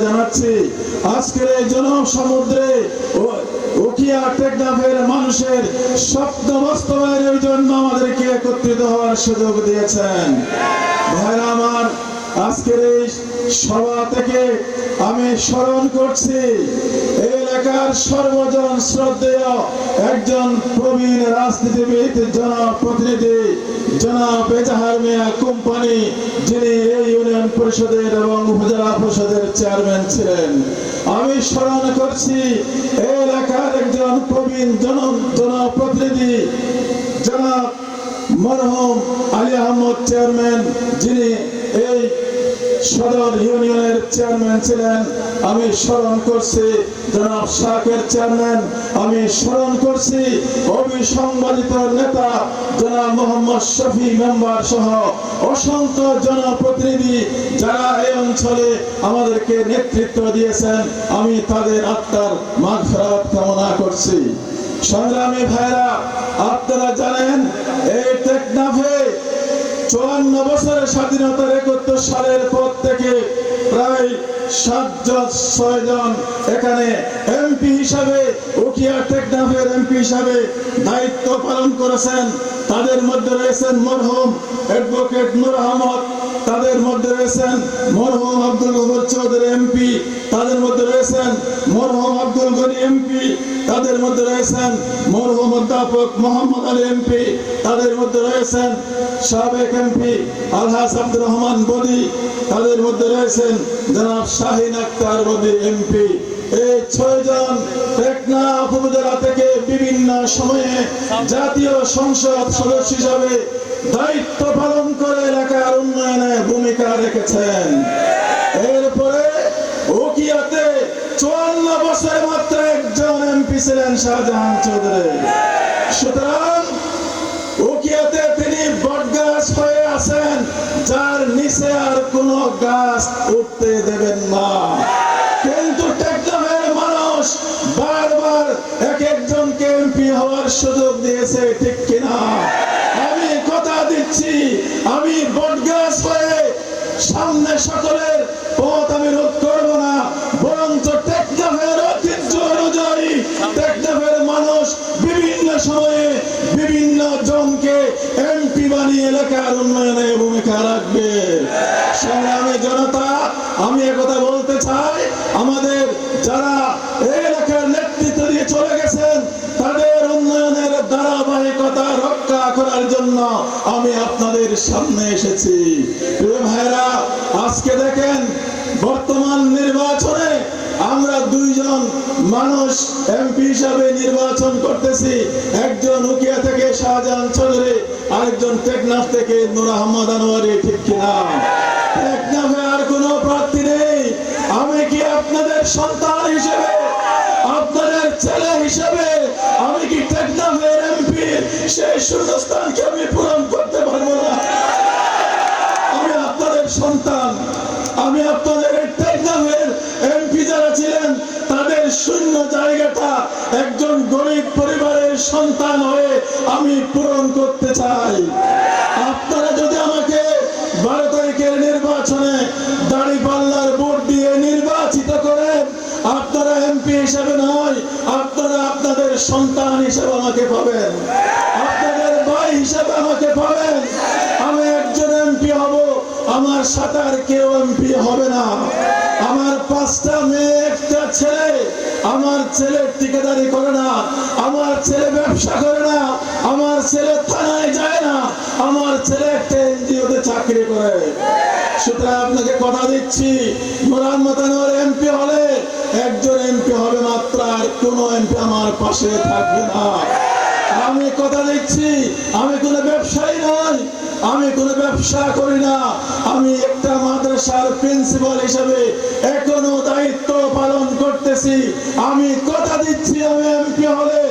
জানাচ্ছি আজকের এই জনসমুদ্রে উখিয়া টেকনাফের মানুষের স্বপ্ন বাস্তবায়নের জন্য আমাদেরকে একত্রিত হওয়ার সুযোগ দিয়েছেন। ভাইরা আমার, আজকের এই সভা থেকে আমি স্মরণ করছি এই এলাকার সর্বজন শ্রদ্ধেয় একজন প্রবীণ রাজনীতিবিদ, জনপ্রতিনিধি জনাব এজাহার মিয়া কোম্পানি, যিনি এই ইউনিয়ন পরিষদের এবং উপজেলা পরিষদের চেয়ারম্যান ছিলেন। আমি স্মরণ করছি এই এলাকার একজন প্রবীণ জনপ্রতিনিধি জনাব মরহুম আলী আহমদ চেয়ারম্যান, যিনি এই সদর ইউনিয়নের চেয়ারম্যান ছিলেন। আমি স্মরণ করছি জনাব শাকের চেয়ারম্যান। আমি স্মরণ করছি অবিসংবাদিত নেতা জনাব মোহাম্মদ শফি মেম্বার সহ অসংখ্য জনপ্রতিনিধি যারা এই অঞ্চলে আমাদেরকে নেতৃত্ব দিয়েছেন। আমি তাদের আত্মার মাগফিরাত কামনা করছি। সংগ্রামী ভাইরা, আপনারা জানেন এই টেকনাফে 54 বছরের স্বাধীনতার 71 সালের পর থেকে প্রায় 6 জন এখানে এমপি হিসাবে, উখিয়া টেকনাফের এমপি হিসাবে দায়িত্ব পালন করেছেন। তাদের মধ্যে রয়েছেন মরহুম অ্যাডভোকেট নূর আহমদ, তাদের মধ্যে রয়েছেন মরহুম আব্দুল গফর চৌধুরী এমপি, তাদের মধ্যে রয়েছেন মরহুম আব্দুল গনি এমপি, তাদের মধ্যে রয়েছেন মরহুম অধ্যাপক মোহাম্মদ আলী এমপি, তাদের মধ্যে রয়েছেন সাবেক এমপি আলহাজ আব্দুর রহমান বদি, তাদের মধ্যে রয়েছেন জনাব শাহিন আক্তার বদি এমপি। এই 6 জন টেকনাফ উপজেলা থেকে বিভিন্ন সময়ে জাতীয় সংসদ সদস্য হিসাবে দায়িত্ব পালন করে এলাকার উন্নয়নে ভূমিকা রেখেছেন। এরপরে উখিয়াতে 54 বছরে মাত্র একজন এমপি ছিলেন, শাহজাহান চৌধুরী। সুতরাং উখিয়াতে তিনি বটগাছ হয়ে আছেন, যার নিচে আর কোনো গাছ উঠতে দেবেন না। কিন্তু টেকনাফের মানুষ বারবার এক একজনকে এমপি হওয়ার সুযোগ দিয়েছে, ঠিক কিনা? আমি কথা দিচ্ছি, আমি বটগাছ হয়ে সামনে সকলের পথ আমি রোধ করব না, বরঞ্চ টেকনাফের ঐতিহ্য অনুযায়ী টেকনাফের মানুষ বিভিন্ন সময়ে বিভিন্ন জনকে এমপি বানিয়ে এলাকার উন্নয়নে ভূমিকা রাখবে। সংগ্রামী জনতা, আমি একথা বলতে চাই, আমাদের যারা এই এলাকার নেতৃত্ব দিয়ে চলে গেছেন তাদের উন্নয়নের ধারাবাহিকতা রক্ষা করার জন্য আমি আপনাদের সামনে এসেছি। প্রিয় ভাইরা, আজকে দেখেন বর্তমান নির্বাচনে আমরা 2 জন মানুষ এমপি হিসাবে নির্বাচন করতেছি। একজন উখিয়া থেকে শাহজাহান চৌধুরী, আরেকজন টেকনাফ থেকে নূর আহমদ আনোয়ারি, ঠিক কিনা? টেকনাফে আর কোনো প্রার্থী নেই। আমি কি আপনাদের সন্তান হিসেবে, আপনাদের ছেলে হিসেবে আমি কি টেকনাফের এমপি সেই শূন্যস্থানকে আমি পূরণ করতে পারবো না? আমি আপনাদের সন্তান, আমি আপনাদের টেকনাফের এমপি যারা ছিলেন তাদের শূন্য জায়গাটা একজন গরিব পরিবারের সন্তান হয়ে আমি পূরণ করতে চাই। আপনারা যদি আমাকে 12 তারিখের নির্বাচনে দাঁড়িপাল্লার ভোট দিয়ে নির্বাচিত করেন, আপনারা এমপি হিসেবে নয়, আপনারা আপনাদের সন্তান হিসেবে আমাকে পাবেন, আপনাদের ভাই হিসেবে আমাকে পাবেন। আমি একজন এমপি হব, আমার সাথে আর কেউ এমপি হবে না। আমার 5টা মেয়ে, একটা ছেলে। আমার ছেলে ঠিকাদারি করে না, আমার ছেলে ব্যবসা করে না, আমার ছেলে থানায় যায় না, আমার ছেলে একটা এনজিওতে চাকরি করে। সুতরাং আপনাকে কথা দিচ্ছি, মোহাম্মদ আনোয়ার এমপি হলে একজন এমপি হবে মাত্র, আর কোন এমপি আমার পাশে থাকবে না। আমি কথা দিচ্ছি, আমি কোনো ব্যবসায়ী নই, আমি কোনো ব্যবসা করি না, আমি একটা মাদ্রাসার প্রিন্সিপাল হিসেবে এখনো দায়িত্ব পালন করতেছি। আমি কথা দিচ্ছি, আমি এমপি হলে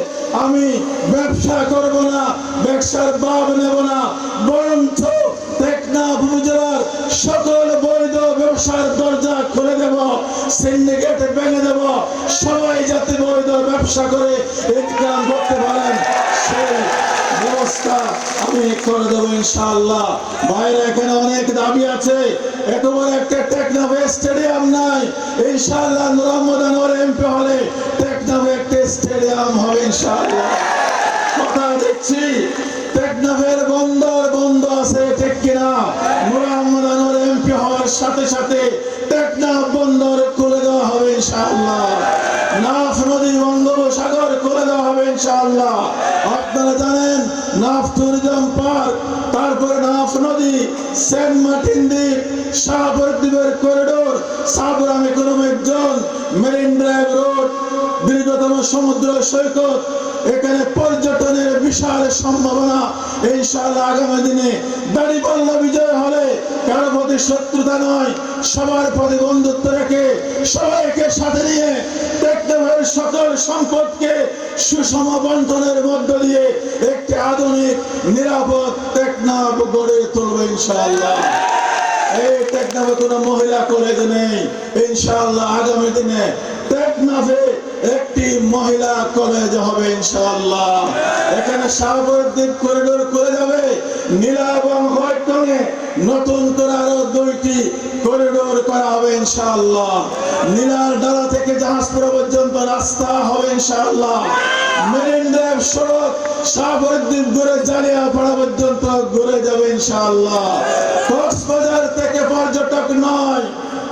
আমি ব্যবসা করব না, ব্যবসার ভাব নেব না, বরঞ্চ টেকনাফ উপজেলার সকল বৈধ ব্যবসার দরজা খুলে দেব, সিন্ডিকেট ভেঙে দেব, সবাই যাতে বৈধ ব্যবসা করে ইনকাম করতে পারেন সেই ব্যবস্থা আমি করে দেবো ইনশাআল্লাহ। বাইরে এখানে অনেক দাবি আছে, এত বড় একটা টেকনাফে স্টেডিয়াম নাই, ইনশাআল্লাহ নূর মোহাম্মদ আনোয়ার এমপি হলে টেকনাফে একটা স্টেডিয়াম হবে ইনশাআল্লাহ। কথা দিচ্ছি, টেকনাফের বন্দর বন্ধ আছে, ঠিক কিনা? নূর মোহাম্মদ আনোয়ার এমপি হওয়ার সাথে সাথে টেকনাফ বন্দর খুলে দেওয়া হবে ইনশাআল্লাহ। নাফ নদী বঙ্গোপসাগর খুলে দেওয়া হবে ইনশাআল্লাহ। আপনারা জানেন নাফ ট্যুরিজম পার্ক, তারপরে নাফ নদী, সেন্ট মার্টিন দ্বীপ, শাহপুর দ্বীপের corridor, Sabrang economic zone, marine drive road, দীর্ঘতম সমুদ্র সৈকত, এখানে পর্যটনের বিশাল সম্ভাবনা। ইনশাআল্লাহ আগামী দিনে দাঁড়িপাল্লা বিজয় হলে কারো প্রতি শত্রুতা নয়, সবার প্রতি বন্ধুত্ব রেখে সবাইকে সাথে নিয়ে টেকনাফের সকল সম্পদকে সুষম বন্টনের মধ্য দিয়ে একটি আধুনিক নিরাপদ টেকনাফ গড়ে তুলবে ইনশাআল্লাহ। এই টেকনাফে কোনো মহিলা কলেজ নেই, ইনশাআল্লাহ আগামী দিনে টেকনাফে একটি মহিলা কলেজ হবে ইনশাআল্লাহ। এখানে শাহপুর দ্বীপ করিডোর খুলে যাবে, নীলা এবং হোয়াইট রঙে নতুন করে আরো 2টি করিডোর করা হবে ইনশাআল্লাহ। নীলার ডালা থেকে জাহাজপুর পর্যন্ত রাস্তা হবে ইনশাআল্লাহ। মেরিন ড্রাইভ সড়ক শাহপুর দ্বীপ ঘুরে জালিয়াপাড়া পর্যন্ত ঘুরে যাবে ইনশাআল্লাহ। কক্সবাজার থেকে পর্যটক নয়,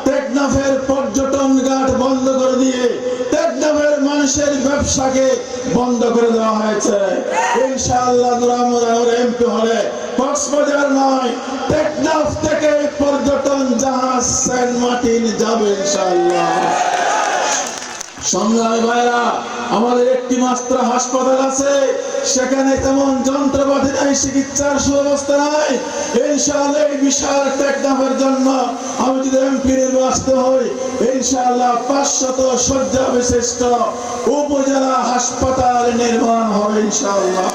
টেকনাফের পর্যটন ঘাট বন্ধ করে দিয়ে টেকনাফের মানুষের ব্যবসাকে বন্ধ করে দেওয়া হয়েছে। ইনশাআল্লাহ নূর মোহাম্মদ আনোয়ার এমপি হলে কক্সবাজার নয়, টেকনাফ থেকে পর্যটন জাহাজ সেন্ট মার্টিন যাবে ইনশাআল্লাহ। সংগ্রামী ভাইরা, আমাদের একটি মাত্র হাসপাতাল আছে, সেখানে তেমন যন্ত্রপাতি নাই, চিকিৎসার সুব্যবস্থা নাই। ইনশাআল্লাহ এই বিশাল টেকনাফের জন্য আমি যদি এমপি নির্বাচিত হই, ইনশাআল্লাহ 500 শয্যা বিশিষ্ট উপজেলা হাসপাতাল নির্মাণ হবে ইনশাআল্লাহ।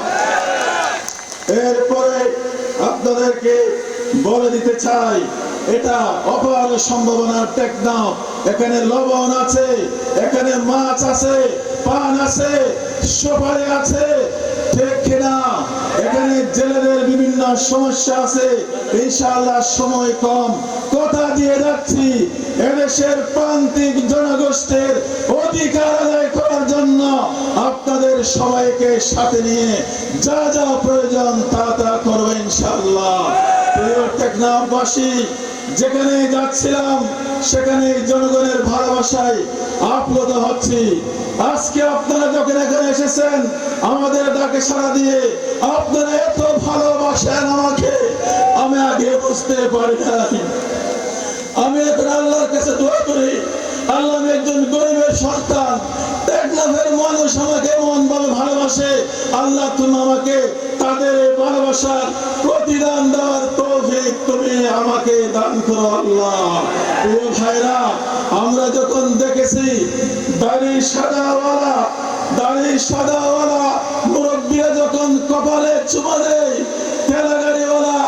এরপরে আপনাদেরকে বলে দিতে চাই, এটা অপার সম্ভাবনার টেকনাফ। এখানে লবণ আছে, এখানে মাছ আছে, পান আছে, সুপারি আছে, ঠিক কিনা? এখানে জেলেদের বিভিন্ন সমস্যা আছে। ইনশাআল্লাহ সময় কম, কথা দিয়ে যাচ্ছি, এদেশের প্রান্তিক জনগোষ্ঠীর অধিকার আদায় করার জন্য আপনাদের সবাইকে সাথে নিয়ে যা যা প্রয়োজন তা তা করবো ইনশাআল্লাহ। প্রিয় টেকনাফবাসী, যেখানে যাচ্ছিলাম সেখানে জনগণের ভালোবাসায় আপ্লুত হচ্ছি। আজকে আপনারা যখন এখানে এসেছেন, আমাদের ডাকে সাড়া দিয়ে আপনারা এত ভালোবাসেন আমাকে, আমি আগে বুঝতে পারি নাই। আমি এখন আল্লাহর কাছে দোয়া করি, আল্লাহ, আমি একজন গরিবের সন্তান, টেকনাফের মানুষ আমাকে এমন ভাবে ভালোবাসে, আল্লাহ তুমি আমাকে তাদের এই ভালোবাসার প্রতিদান দেওয়ার তৌফিক তুমি আমাকে দান করো আল্লাহ। প্রিয় ভাইরা, আমরা যখন দেখেছি দাড়ি সাদাওয়ালা মুরব্বীরা যখন কপালে চুমা দেয়, ঠেলা গাড়িওয়ালা,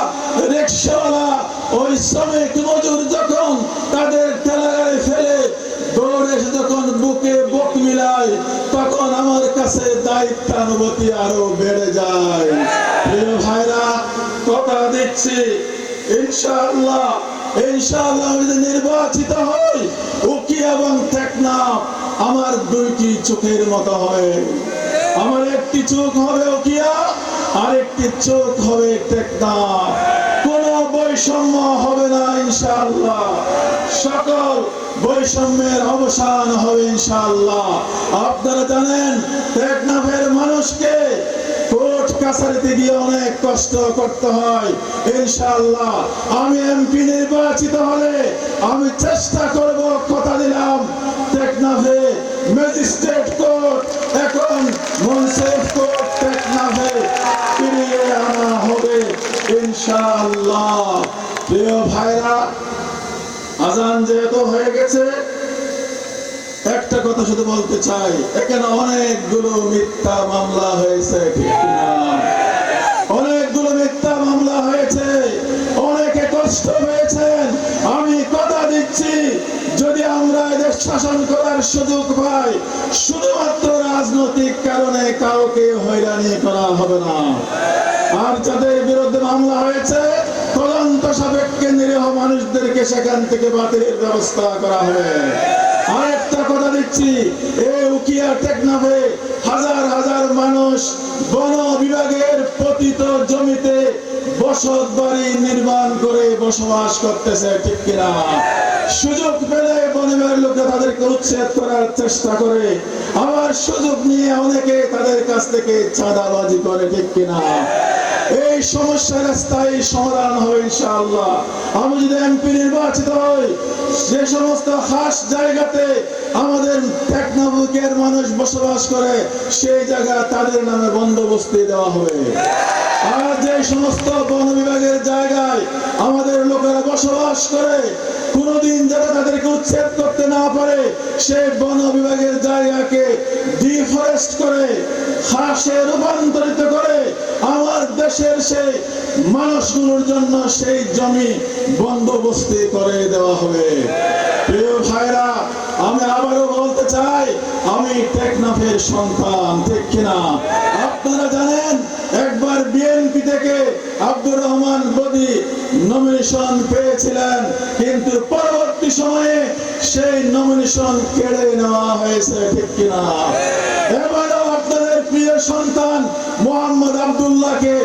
রিক্সাওয়ালা, ওই শ্রমিক মজুর যখন তাদের ঠেলা গাড়ি ফেলে দৌড়ে এসে যখন বুকে বুক মিলায়, তখন আমার কাছে দায়িত্বানুভূতি আরো বেড়ে যায়। প্রিয় ভাইরা, কথা দিচ্ছি, ইনশাআল্লাহ আমি যদি নির্বাচিত হই, উকি এবং টেকনাফ আমার 2টি চোখের মতো হবে। আমার একটি চোখ হবে উকিয়া, আর একটি চোখ হবে টেকনাফ। কোনো বৈষম্য হবে না ইনশাআল্লাহ, সকল বৈষম্যের অবসান হবে ইনশাআল্লাহ। আপনারা জানেন টেকনাফের মানুষকে কোর্ট কাছারিতে গিয়ে অনেক কষ্ট করতে হয়। ইনশাআল্লাহ আমি এমপি নির্বাচিত হলে আমি চেষ্টা করব, কথা দিলাম, টেকনাফে ম্যাজিস্ট্রেট কোর্ট এখন মুন্সিফ কোর্ট টেকনাফে ফিরিয়ে আনা হবে ইনশাআল্লাহ। প্রিয় ভাইরা, আজান যেহেতু হয়ে গেছে, একটা কথা শুধু বলতে চাই, এখানে অনেকগুলো মিথ্যা মামলা হয়েছে, ঠিক না? অনেকগুলো মিথ্যা মামলা হয়েছে, অনেকে কষ্ট পেয়েছেন। আমি কথা দিচ্ছি, যদি আমরা এদের শাসন করার সুযোগ পাই, শুধুমাত্র রাজনৈতিক কারণে কাউকে হয়রানি করা হবে না। আর যাদের বিরুদ্ধে মামলা হয়েছে, তদন্ত তদন্ত সাপেক্ষে নিরীহ মানুষদেরকে সেখান থেকে বাতিলের ব্যবস্থা করা হবে। আরেকটা কথা দিচ্ছি, এই উখিয়া টেকনাফে হাজার হাজার মানুষ বন বিভাগের পতিত জমিতে বসত বাড়ি নির্মাণ করে বসবাস করতেছে, ঠিক কিনা? সুযোগ পেলে বন বিভাগের লোকরা তাদেরকে উচ্ছেদ করার চেষ্টা করে, আবার সুযোগ নিয়ে অনেকে তাদের কাছ থেকে চাঁদাবাজি করে, ঠিক কিনা? এই সমস্যার স্থায়ী সমাধান হবে ইনশাআল্লাহ। আমি যদি এমপি নির্বাচিত হই, যে সমস্ত খাস জায়গাতে আমাদের টেকনাফের মানুষ বসবাস করে সেই জায়গা তাদের নামে বন্দোবস্তি দেওয়া হবে। আর যে সমস্ত বন বিভাগের জায়গায় আমাদের লোকেরা বসবাস করে কোনদিন যারা তাদেরকে উচ্ছেদ করতে না পারে, সেই বন বিভাগের জায়গাকে ডিফরেস্ট করে খাসে রূপান্তরিত করে আমার দেশের সেই মানুষগুলোর জন্য সেই জমি বন্দোবস্তি করে দেওয়া হবে। প্রিয় ভাইরা, আমি আবারও বলতে চাই, আমি টেকনাফের সন্তান, ঠিক কিনা? আপনারা জানেন একবার বিএনপি থেকে আব্দুর রহমান বদি নমিনেশন পেয়েছিলেন, কিন্তু পরবর্তী সময়ে সেই নমিনেশন কেড়ে নেওয়া হয়েছে, ঠিক কিনা? এবারও আপনাদের প্রিয় সন্তান মোহাম্মদ আব্দুল্লাহকে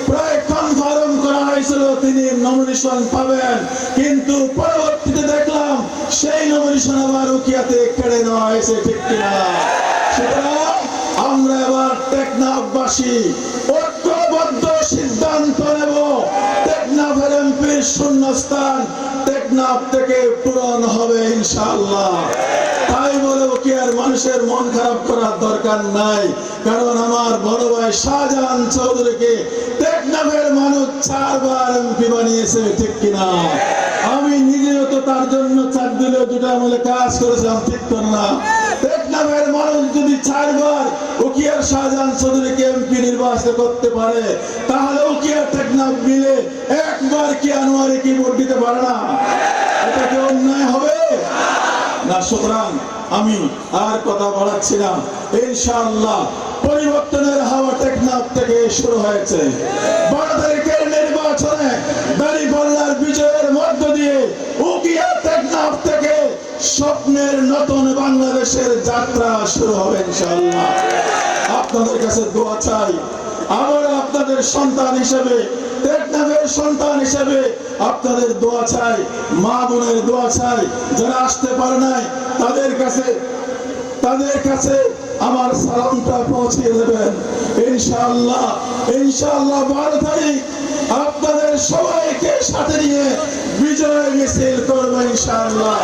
প্রায় কনফার্ম করা হয়েছিল তিনি নমিনেশন পাবেন, কিন্তু পরবর্তীতে দেখলাম সেই নমিনেশন আবার উখিয়াতে কেড়ে নেওয়া হয়েছে, ঠিক কিনা? সুতরাং আমরা এবার টেকনাফবাসী ঐক্যবদ্ধ সিদ্ধান্ত নেব, টেকনাফের এমপির শূন্যস্থান টেকনাফ থেকে পূরণ হবে ইনশাআল্লাহ। তাই বলে উখিয়ার মানুষের মন খারাপ করার দরকার নাই, কারণ আমার বড় ভাই শাহজাহান চৌধুরীকে টেকনাফের মানুষ 4 বার এমপি বানিয়েছে, ঠিক কিনা? আমি নিজেও তো তার জন্য 4 দিলেও 2টা আমলে কাজ করেছিলাম, ঠিক না? টেকনাফের মানুষ যদি 4 বার উখিয়ার শাহজাহান চৌধুরীকে এমপি নির্বাচিত করতে পারে, তাহলে উখিয়া টেকনাফ মিলে একবার কি আনোয়ারে কি ভোট দিতে পারে না? এটা কি অন্যায় হবে না? সুতরাং আমি আর কথা বাড়াচ্ছি না, ইনশাআল্লাহ পরিবর্তনের হাওয়া টেকনাফ থেকে শুরু হয়েছে। 12 তারিখের নির্বাচনে দাঁড়িপাল্লার বিজয়ের মধ্য দিয়ে উখিয়া টেকনাফ থেকে স্বপ্নের নতুন বাংলাদেশের যাত্রা শুরু হবে ইনশাআল্লাহ। আপনাদের কাছে দোয়া চাই, আবার আপনাদের সন্তান হিসেবে, টেকনাফের সন্তান হিসেবে আপনাদের দোয়া চাই, মা বোনের দোয়া চাই। যারা আসতে পারে নাই তাদের কাছে আমার সালামটা পৌঁছে দেবেন ইনশাআল্লাহ। ইনশাআল্লাহ 12 তারিখ আপনাদের সবাইকে সাথে নিয়ে বিজয় মিছিল করবো ইনশাআল্লাহ।